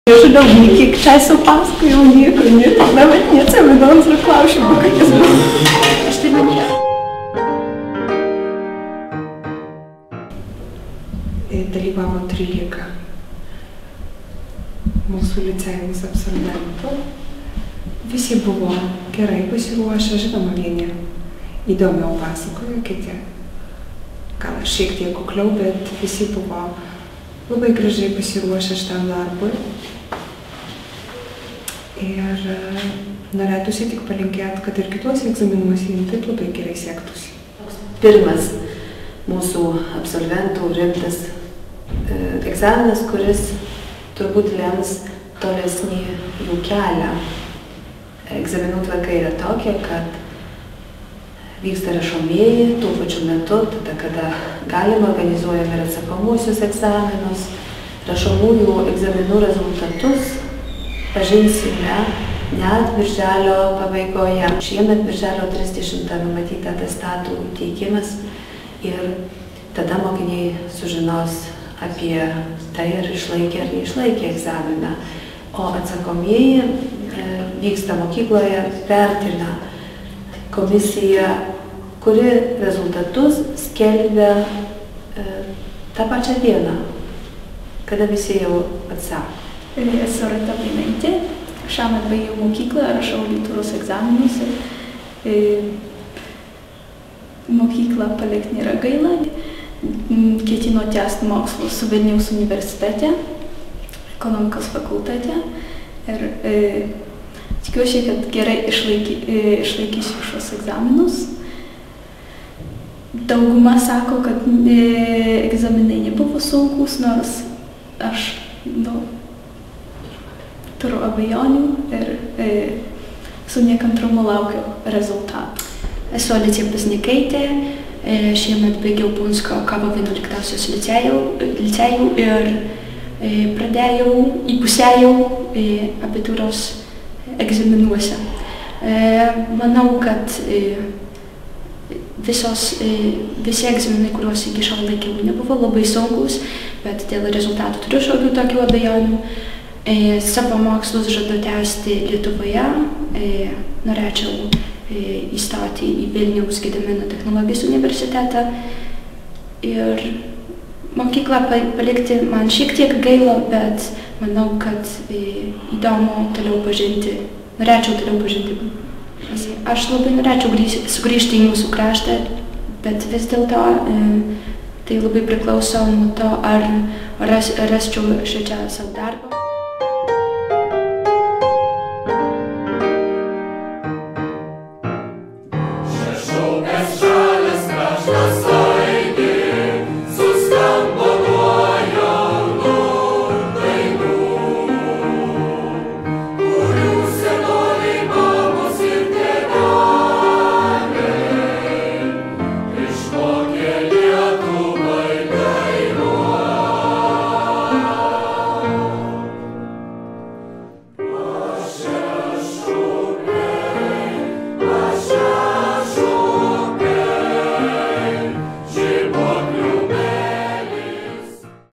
Już długi czasu pasakoju nieko, nawet nie chcę wydąć do klausiu, bo jak jest dalyvavo 13 mūsų licėjaus absolventų. Visi buvo gerai pasiruošę, žinoma, vieni įdomiau pasakojo, kiti gal šiek tiek kukliau, bet visi buvo labai gražiai pasiruošę šitam darbui. Ir norėtųsi tik palinkėti, kad ir kituose egzaminuose jiems taip labai gerai sektųsi. Pirmas mūsų absolventų rimtas egzaminas, kuris turbūt lems tolesnį jų kelią. Egzaminų tvarka yra tokia, kad vyksta rašomieji, tuo pačiu metu, tada, kada galima, organizuojame ir atsakomuosius egzaminus. Rašomųjų egzaminų rezultatus pažinsime net birželio pabaigoje. Šiemet birželio 30 numatyta atestatų teikimas ir tada mokiniai sužinos apie tai, ar išlaikė ar neišlaikė egzaminą. O atsakomieji vyksta mokykloje, vertina komisija, kuri rezultatus skelbia tą pačią dieną, kada visi jau atsako. Esu Rita Vainaitė, šiemet baigiau mokyklą, rašau literatūros egzaminus. Mokyklą palikti nėra gaila. Ketinu tęsti mokslus su Vilniaus universitete, ekonomikos fakultete. Ir tikiuosi, kad gerai išlaikysiu šios egzaminus. Dauguma sako, kad egzaminai nebuvo sunkus, nors aš turiu abejonių ir su nekantrumu laukiu rezultatų. Esu Alicija Pasnikaitė, šiemet baigiau Punsko kovo 11-osios licėjų ir įpusėjau abitūros egzaminuose. Manau, kad visi egzaminai, kuriuos iki šiol laikiau, nebuvo labai sunkus, bet dėl rezultatų turiu šiokių tokių abejonių. Savo mokslus žadu tęsti Lietuvoje, norėčiau įstoti į Vilniaus Gedimino technologijos universitetą ir mokyklą palikti man šiek tiek gaila, bet manau, kad įdomu toliau pažinti, norėčiau toliau pažinti. Aš labai norėčiau sugrįžti į mūsų kraštą, bet vis dėlto tai labai priklauso nuo to, ar rasčiau šičia savo darbą.